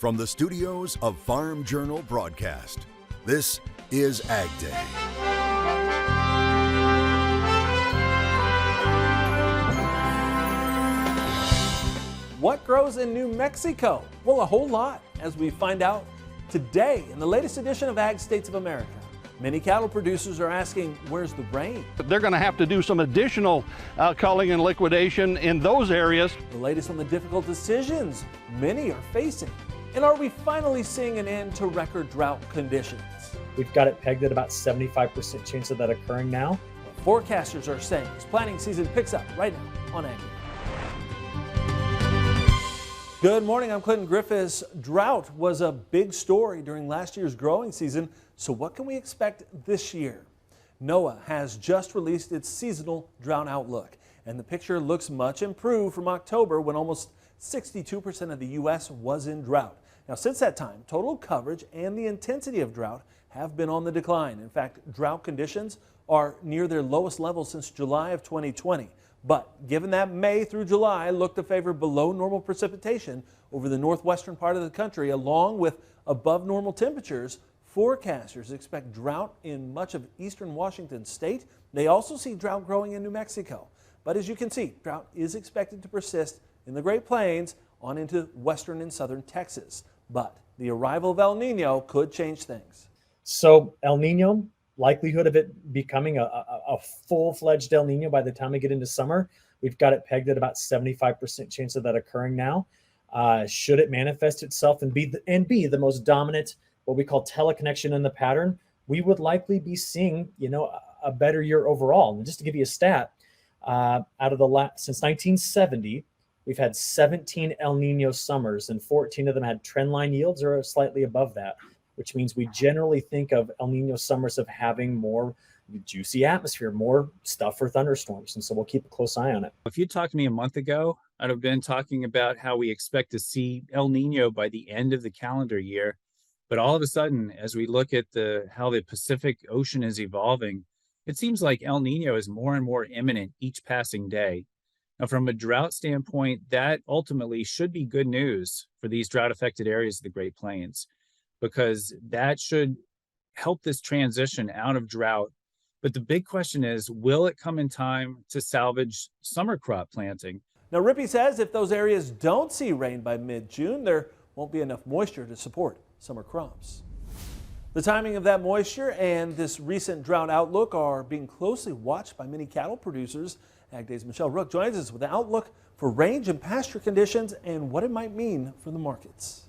From the studios of Farm Journal Broadcast, this is AgDay. What grows in New Mexico? Well, a whole lot, as we find out today in the latest edition of Ag States of America. Many cattle producers are asking, where's the rain? They're going to have to do some additional culling and liquidation in those areas. The latest on the difficult decisions many are facing. And are we finally seeing an end to record drought conditions? We've got it pegged at about 75% chance of that occurring now. What forecasters are saying as planting season picks up right now on Ag. Good morning, I'm Clinton Griffiths. Drought was a big story during last year's growing season, so what can we expect this year? NOAA has just released its seasonal drought outlook, and the picture looks much improved from October when almost 62% of the U.S. was in drought. Now, since that time, total coverage and the intensity of drought have been on the decline. In fact, drought conditions are near their lowest level since July of 2020. But given that May through July look to favor below normal precipitation over the northwestern part of the country, along with above normal temperatures, forecasters expect drought in much of eastern Washington state. They also see drought growing in New Mexico. But as you can see, drought is expected to persist in the Great Plains on into western and southern Texas. But the arrival of El Nino could change things. So El Nino, likelihood of it becoming a full-fledged El Nino by the time we get into summer, we've got it pegged at about 75% chance of that occurring now. Should it manifest itself and be the most dominant, what we call teleconnection in the pattern, we would likely be seeing, a better year overall. And just to give you a stat, since 1970, we've had 17 El Nino summers, and 14 of them had trendline yields or slightly above that, which means we generally think of El Nino summers of having more juicy atmosphere, more stuff for thunderstorms. And so we'll keep a close eye on it. If you talked to me a month ago, I'd have been talking about how we expect to see El Nino by the end of the calendar year. But all of a sudden, as we look at how the Pacific Ocean is evolving, it seems like El Nino is more and more imminent each passing day. Now, from a drought standpoint, that ultimately should be good news for these drought-affected areas of the Great Plains, because that should help this transition out of drought. But the big question is, will it come in time to salvage summer crop planting? Now, Rippey says if those areas don't see rain by mid-June, there won't be enough moisture to support summer crops. The timing of that moisture and this recent drought outlook are being closely watched by many cattle producers. AgDay's Michelle Rook joins us with an outlook for range and pasture conditions and what it might mean for the markets.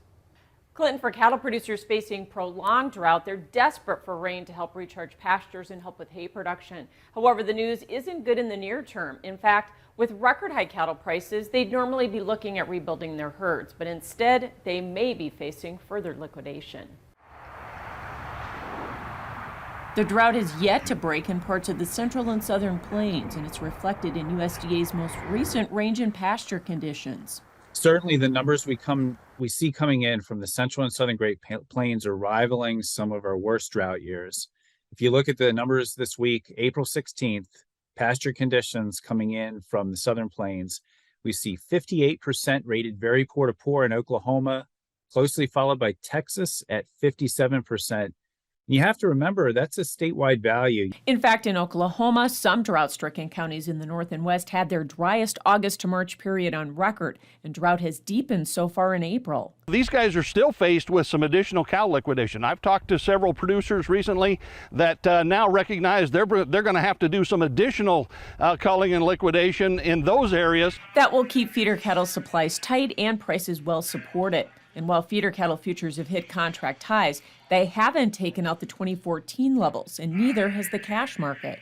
Clinton, for cattle producers facing prolonged drought, they're desperate for rain to help recharge pastures and help with hay production. However, the news isn't good in the near term. In fact, with record high cattle prices, they'd normally be looking at rebuilding their herds, but instead they may be facing further liquidation. The drought has yet to break in parts of the central and southern plains, and it's reflected in USDA's most recent range and pasture conditions. Certainly the numbers we see coming in from the central and southern Great Plains are rivaling some of our worst drought years. If you look at the numbers this week, April 16th, pasture conditions coming in from the southern plains, we see 58% rated very poor to poor in Oklahoma, closely followed by Texas at 57%. You have to remember, that's a statewide value. In fact, in Oklahoma, some drought-stricken counties in the north and west had their driest August to March period on record, and drought has deepened so far in April. These guys are still faced with some additional cow liquidation. I've talked to several producers recently that now recognize they're going to have to do some additional culling and liquidation in those areas. That will keep feeder cattle supplies tight and prices well supported. And while feeder cattle futures have hit contract highs, they haven't taken out the 2014 levels, and neither has the cash market.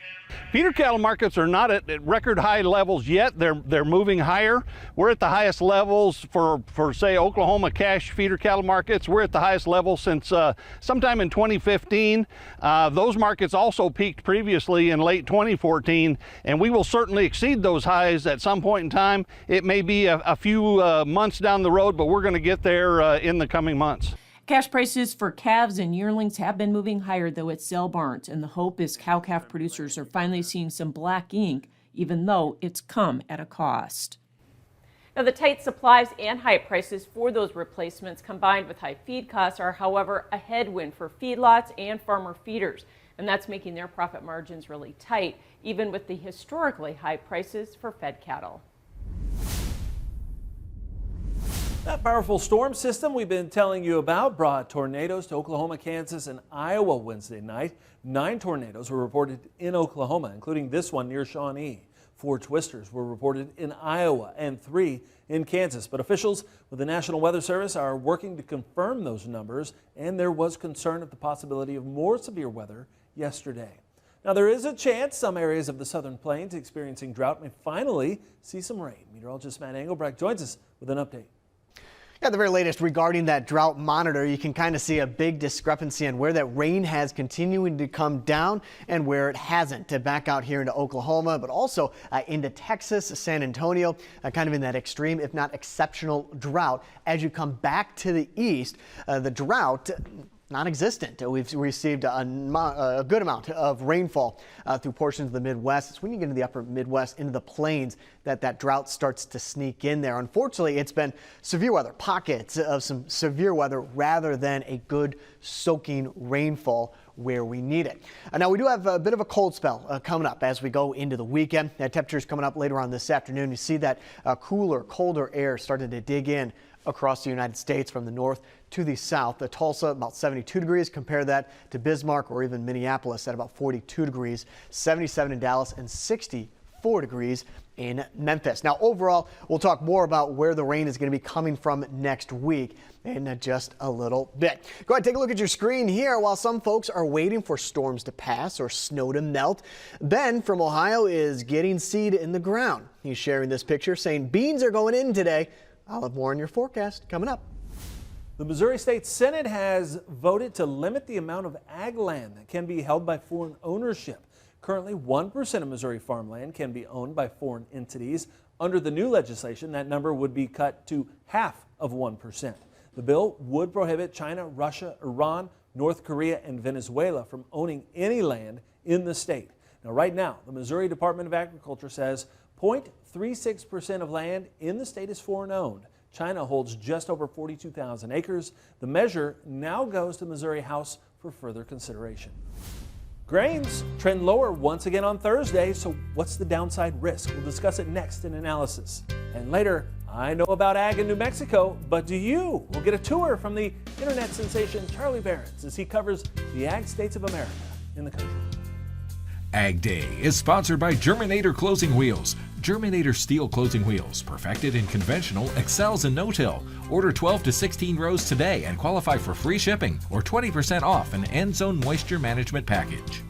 Feeder cattle markets are not at record high levels yet. They're moving higher. We're at the highest levels for say Oklahoma cash feeder cattle markets. We're at the highest level since sometime in 2015. Those markets also peaked previously in late 2014, and we will certainly exceed those highs at some point in time. It may be a few months down the road, but we're going to get there in the coming months. Cash prices for calves and yearlings have been moving higher, though, at sale barns, and the hope is cow-calf producers are finally seeing some black ink, even though it's come at a cost. Now, the tight supplies and high prices for those replacements combined with high feed costs are, however, a headwind for feedlots and farmer feeders, and that's making their profit margins really tight, even with the historically high prices for fed cattle. That powerful storm system we've been telling you about brought tornadoes to Oklahoma, Kansas, and Iowa Wednesday night. 9 tornadoes were reported in Oklahoma, including this one near Shawnee. 4 twisters were reported in Iowa and 3 in Kansas. But officials with the National Weather Service are working to confirm those numbers, and there was concern of the possibility of more severe weather yesterday. Now, there is a chance some areas of the southern plains experiencing drought may finally see some rain. Meteorologist Matt Engelbrecht joins us with an update. Yeah, the very latest regarding that drought monitor, you can kind of see a big discrepancy on where that rain has continuing to come down and where it hasn't. Back out here into Oklahoma, but also into Texas, San Antonio, kind of in that extreme, if not exceptional drought. As you come back to the east, the drought non-existent. We've received a good amount of rainfall through portions of the Midwest. It's when you get into the upper Midwest, into the plains, that drought starts to sneak in there. Unfortunately, it's been severe weather, pockets of some severe weather rather than a good soaking rainfall where we need it. Now, we do have a bit of a cold spell coming up as we go into the weekend. Temperatures coming up later on this afternoon. You see that cooler, colder air starting to dig in across the United States from the north to the south. Tulsa, about 72 degrees. Compare that to Bismarck or even Minneapolis at about 42 degrees, 77 in Dallas, and 64 degrees in Memphis. Now, overall, we'll talk more about where the rain is going to be coming from next week in just a little bit. Go ahead, take a look at your screen here. While some folks are waiting for storms to pass or snow to melt, Ben from Ohio is getting seed in the ground. He's sharing this picture saying beans are going in today. I'll have more on your forecast coming up. The Missouri State Senate has voted to limit the amount of ag land that can be held by foreign ownership. Currently, 1% of Missouri farmland can be owned by foreign entities. Under the new legislation, that number would be cut to half of 1%. The bill would prohibit China, Russia, Iran, North Korea, and Venezuela from owning any land in the state. Now, right now, the Missouri Department of Agriculture says 0.36% of land in the state is foreign owned. China holds just over 42,000 acres. The measure now goes to Missouri House for further consideration. Grains trend lower once again on Thursday, so what's the downside risk? We'll discuss it next in Analysis. And later, I know about ag in New Mexico, but do you? We'll get a tour from the internet sensation Charlie Behrens as he covers the ag states of America in the country. AgDay is sponsored by Germinator Closing Wheels. Germinator steel closing wheels, perfected in conventional, excels in no-till. Order 12 to 16 rows today and qualify for free shipping or 20% off an end zone moisture management package.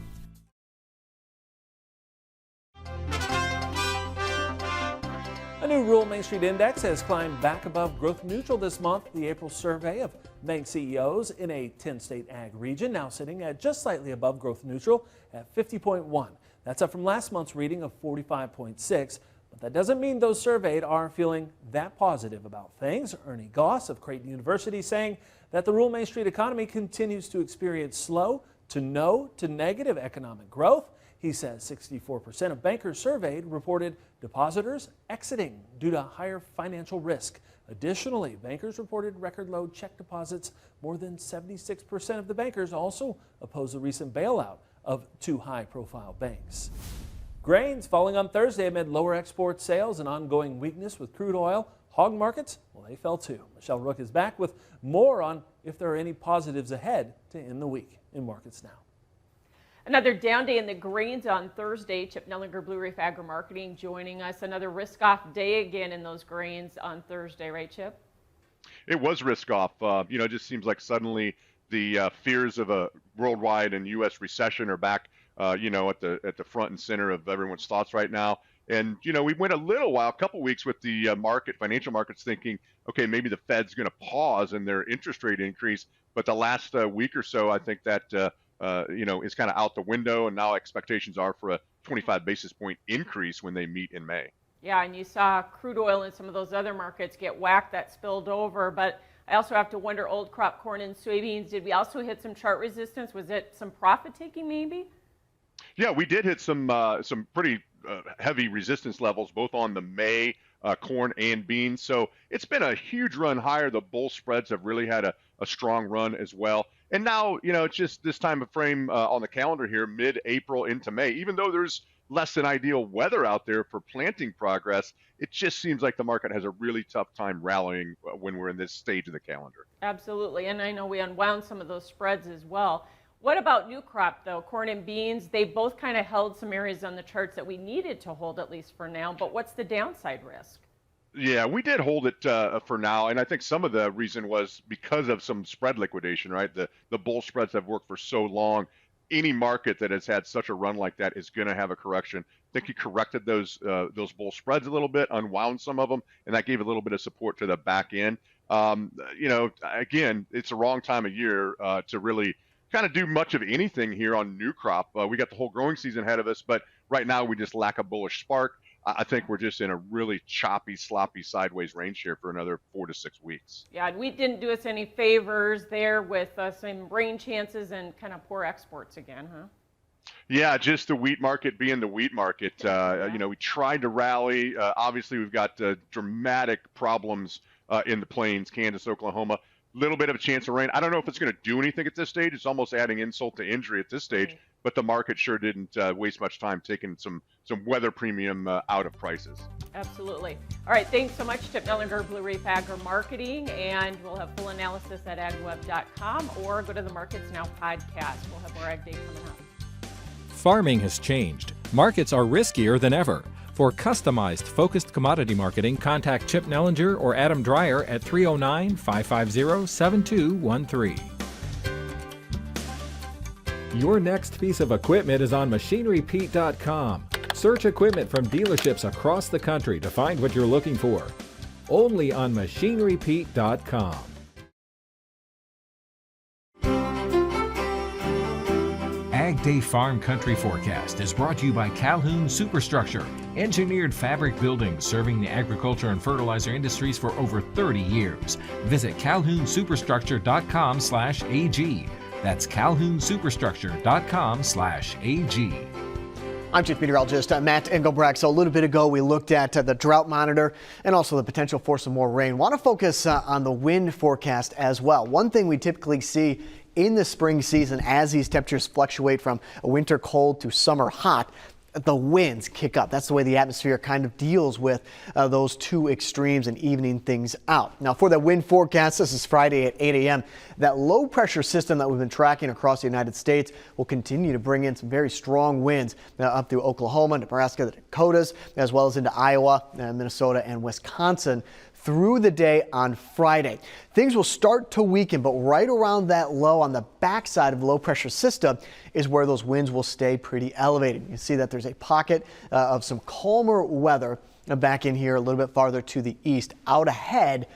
A new rural Main Street Index has climbed back above growth neutral this month. The April survey of bank CEOs in a 10-state ag region now sitting at just slightly above growth neutral at 50.1. That's up from last month's reading of 45.6. But that doesn't mean those surveyed are feeling that positive about things. Ernie Goss of Creighton University saying that the rural Main Street economy continues to experience slow to no to negative economic growth. He says 64% of bankers surveyed reported depositors exiting due to higher financial risk. Additionally, bankers reported record low check deposits. More than 76% of the bankers also oppose the recent bailout of 2 high-profile banks. Grains falling on Thursday amid lower export sales and ongoing weakness with crude oil. Hog markets, well, they fell too. Michelle Rook is back with more on if there are any positives ahead to end the week in markets now. Another down day in the grains on Thursday. Chip Nellinger, Blue Reef Agri-Marketing, joining us. Another risk-off day again in those grains on Thursday, right, Chip? It was risk-off. It just seems like suddenly the fears of a worldwide and U.S. recession are back, at the front and center of everyone's thoughts right now. And, we went a couple weeks with the financial markets thinking, okay, maybe the Fed's going to pause in their interest rate increase. But the last week or so, I think that, is kind of out the window. And now expectations are for a 25 basis point increase when they meet in May. Yeah, and you saw crude oil and some of those other markets get whacked. That spilled over. But I also have to wonder, old crop corn and soybeans, did we also hit some chart resistance? Was it some profit taking maybe? Yeah, we did hit some pretty heavy resistance levels, both on the May corn and beans. So it's been a huge run higher. The bull spreads have really had a strong run as well. And now, it's just this time of frame on the calendar here, mid-April into May, even though there's less than ideal weather out there for planting progress, it just seems like the market has a really tough time rallying when we're in this stage of the calendar. Absolutely. And I know we unwound some of those spreads as well. What about new crop, though? Corn and beans, they both kind of held some areas on the charts that we needed to hold, at least for now. But what's the downside risk? Yeah, we did hold it for now, and I think some of the reason was because of some spread liquidation, right? The bull spreads have worked for so long. Any market that has had such a run like that is going to have a correction. I think he corrected those bull spreads a little bit, unwound some of them, and that gave a little bit of support to the back end. Again, it's the wrong time of year to really kind of do much of anything here on new crop. We got the whole growing season ahead of us, but right now we just lack a bullish spark. I think we're just in a really choppy, sloppy, sideways range here for another 4 to 6 weeks. Yeah, and wheat didn't do us any favors there with some rain chances and kind of poor exports again, huh? Yeah, just the wheat market being the wheat market. We tried to rally. Obviously, we've got dramatic problems in the plains, Kansas, Oklahoma. Little bit of a chance of rain. I don't know if it's going to do anything at this stage. It's almost adding insult to injury at this stage, but the market sure didn't waste much time taking some weather premium out of prices. Absolutely. All right, thanks so much, Chip Nellinger, Blue Reef Agri Marketing, and we'll have full analysis at agweb.com or go to the Markets Now podcast. We'll have more AgDay coming up. Farming has changed. Markets are riskier than ever. For customized, focused commodity marketing, contact Chip Nellinger or Adam Dreyer at 309-550-7213. Your next piece of equipment is on MachineryPete.com. Search equipment from dealerships across the country to find what you're looking for. Only on MachineryPete.com. AgDay Farm Country Forecast is brought to you by Calhoun Superstructure, engineered fabric buildings serving the agriculture and fertilizer industries for over 30 years. Visit calhounsuperstructure.com/AG. That's calhounsuperstructure.com/AG. I'm Chief Meteorologist Matt Engelbrecht. So a little bit ago, we looked at the drought monitor and also the potential for some more rain. Want to focus on the wind forecast as well. One thing we typically see in the spring season as these temperatures fluctuate from a winter cold to summer hot, the winds kick up. That's the way the atmosphere kind of deals with those two extremes and evening things out. Now for the wind forecast, this is Friday at 8 a.m. That low pressure system that we've been tracking across the United States will continue to bring in some very strong winds up through Oklahoma, Nebraska, the Dakotas, as well as into Iowa, Minnesota, and Wisconsin through the day on Friday. Things will start to weaken, but right around that low on the backside of the low pressure system is where those winds will stay pretty elevated. You can see that there's a pocket of some calmer weather back in here a little bit farther to the east, out ahead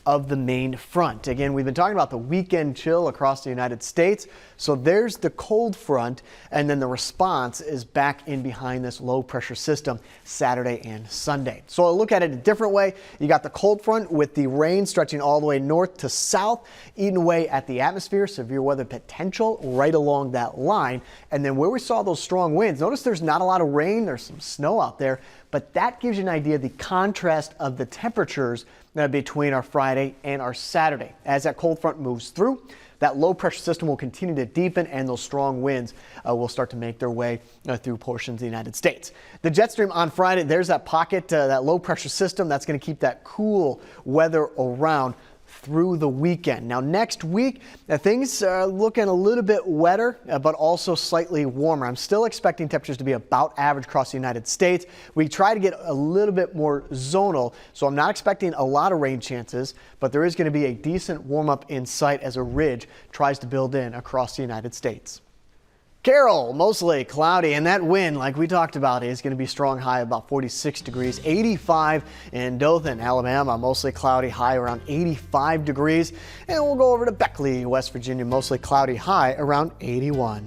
of the main front. Again, we've been talking about the weekend chill across the United States. So there's the cold front, and then the response is back in behind this low pressure system Saturday and Sunday. So I'll look at it a different way. You got the cold front with the rain stretching all the way north to south, eating away at the atmosphere, severe weather potential right along that line. And then where we saw those strong winds, notice there's not a lot of rain, there's some snow out there, but that gives you an idea of the contrast of the temperatures between our Friday and our Saturday. As that cold front moves through, that low pressure system will continue to deepen and those strong winds will start to make their way through portions of the United States. The jet stream on Friday, there's that pocket, that low pressure system that's going to keep that cool weather around through the weekend. Now next week, things are looking a little bit wetter, but also slightly warmer. I'm still expecting temperatures to be about average across the United States. We try to get a little bit more zonal, so I'm not expecting a lot of rain chances, but there is going to be a decent warm up in sight as a ridge tries to build in across the United States. Carroll, mostly cloudy, and that wind, like we talked about, is going to be strong, high about 46 degrees. 85 in Dothan, Alabama, mostly cloudy, high around 85 degrees. And we'll go over to Beckley, West Virginia, mostly cloudy, high around 81.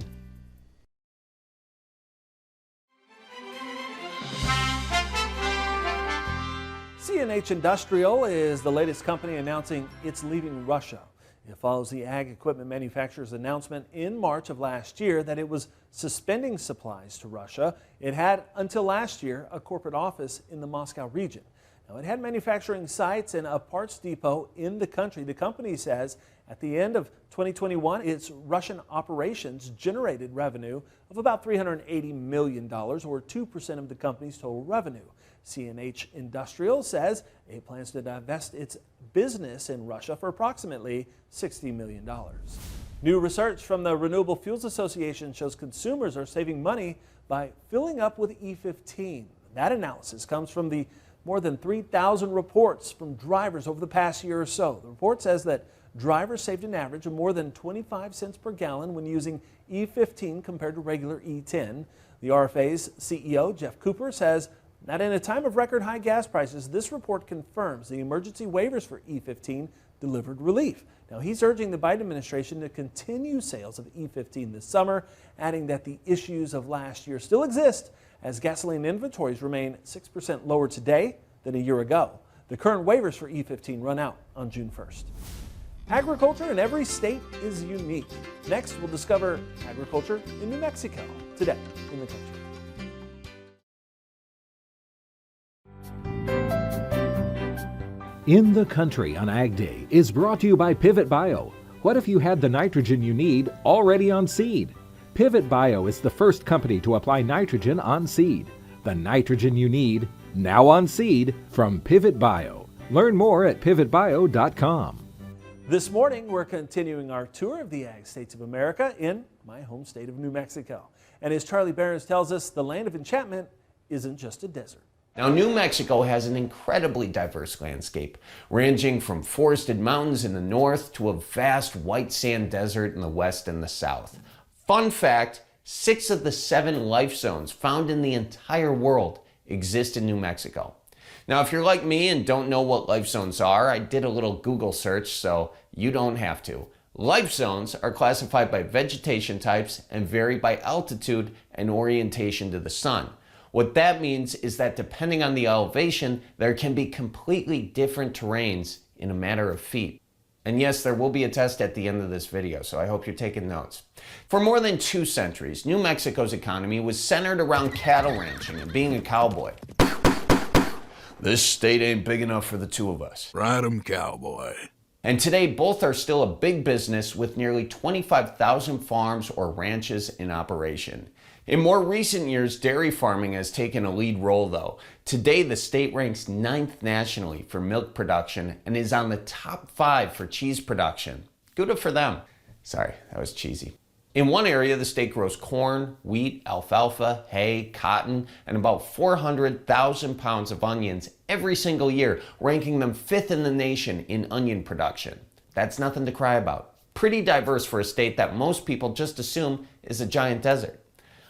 CNH Industrial is the latest company announcing it's leaving Russia. It follows the ag equipment manufacturer's announcement in March of last year that it was suspending supplies to Russia. It had until last year a corporate office in the Moscow region. Now, it had manufacturing sites and a parts depot in the country. The company says at the end of 2021, its Russian operations generated revenue of about $380 million, or 2% of the company's total revenue. CNH Industrial says it plans to divest its business in Russia for approximately $60 million. New research from the Renewable Fuels Association shows consumers are saving money by filling up with E15. That analysis comes from the more than 3,000 reports from drivers over the past year or so. The report says that drivers saved an average of more than 25 cents per gallon when using E15 compared to regular E10. The RFA's CEO, Jeff Cooper, says that in a time of record high gas prices, this report confirms the emergency waivers for E15 delivered relief. Now, he's urging the Biden administration to continue sales of E15 this summer, adding that the issues of last year still exist as gasoline inventories remain 6% lower today than a year ago. The current waivers for E15 run out on June 1st. Agriculture in every state is unique. Next, we'll discover agriculture in New Mexico today in the country. In the Country on Ag Day is brought to you by Pivot Bio. What if you had the nitrogen you need already on seed? Pivot Bio is the first company to apply nitrogen on seed. The nitrogen you need, now on seed, from Pivot Bio. Learn more at pivotbio.com. This morning, we're continuing our tour of the Ag States of America in my home state of New Mexico. And as Charlie Behrens tells us, the land of enchantment isn't just a desert. Now, New Mexico has an incredibly diverse landscape, ranging from forested mountains in the north to a vast white sand desert in the west and the south. Fun fact, 6 of the 7 life zones found in the entire world exist in New Mexico. Now, if you're like me and don't know what life zones are, I did a little Google search, so you don't have to. Life zones are classified by vegetation types and vary by altitude and orientation to the sun. What that means is that depending on the elevation, there can be completely different terrains in a matter of feet. And yes, there will be a test at the end of this video, so I hope you're taking notes. For more than 2 centuries, New Mexico's economy was centered around cattle ranching and being a cowboy. This state ain't big enough for the 2 of us. Ride 'em, cowboy. And today, both are still a big business with nearly 25,000 farms or ranches in operation. In more recent years, dairy farming has taken a lead role though. Today, the state ranks 9th nationally for milk production and is on the top 5 for cheese production. Good for them. Sorry, that was cheesy. In one area, the state grows corn, wheat, alfalfa, hay, cotton, and about 400,000 pounds of onions every single year, ranking them 5th in the nation in onion production. That's nothing to cry about. Pretty diverse for a state that most people just assume is a giant desert.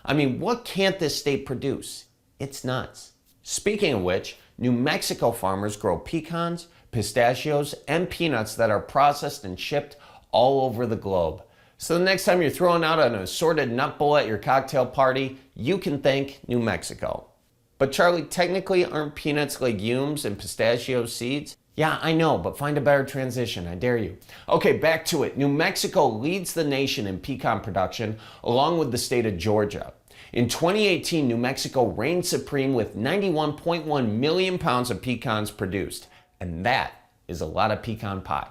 I mean, what can't this state produce? It's nuts. Speaking of which, New Mexico farmers grow pecans, pistachios, and peanuts that are processed and shipped all over the globe. So the next time you're throwing out an assorted nut bowl at your cocktail party, you can thank New Mexico. But Charlie, technically aren't peanuts legumes and pistachios seeds? Yeah, I know, but find a better transition, I dare you. Okay, back to it. New Mexico leads the nation in pecan production, along with the state of Georgia. In 2018, New Mexico reigned supreme with 91.1 million pounds of pecans produced. And that is a lot of pecan pie.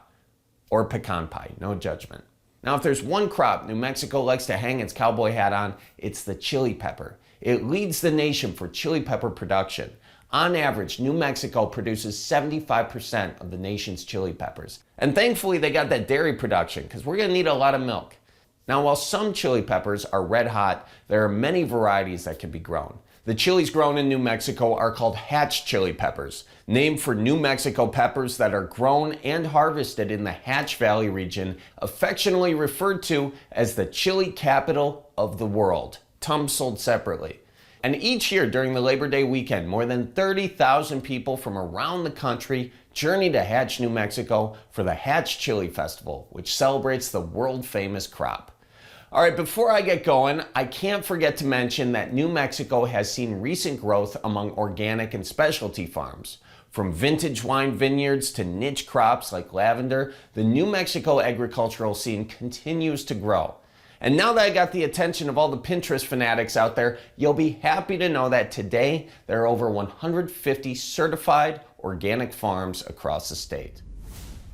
Or pecan pie, no judgment. Now, if there's one crop New Mexico likes to hang its cowboy hat on, it's the chili pepper. It leads the nation for chili pepper production. On average, New Mexico produces 75% of the nation's chili peppers. And thankfully, they got that dairy production because we're going to need a lot of milk. Now, while some chili peppers are red hot, there are many varieties that can be grown. The chilies grown in New Mexico are called Hatch chili peppers, named for New Mexico peppers that are grown and harvested in the Hatch Valley region, affectionately referred to as the chili capital of the world. Tums sold separately. And each year during the Labor Day weekend, more than 30,000 people from around the country journey to Hatch, New Mexico for the Hatch Chili Festival, which celebrates the world-famous crop. All right, before I get going, I can't forget to mention that New Mexico has seen recent growth among organic and specialty farms. From vintage wine vineyards to niche crops like lavender, the New Mexico agricultural scene continues to grow. And now that I got the attention of all the Pinterest fanatics out there, you'll be happy to know that today there are over 150 certified organic farms across the state.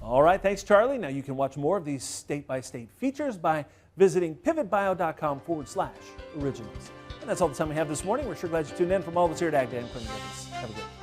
All right, thanks, Charlie. Now you can watch more of these state-by-state features by visiting pivotbio.com/originals. And that's all the time we have this morning. We're sure glad you tuned in. From all of us here at AgDay, I'm Quentin Griffiths. Have a good one.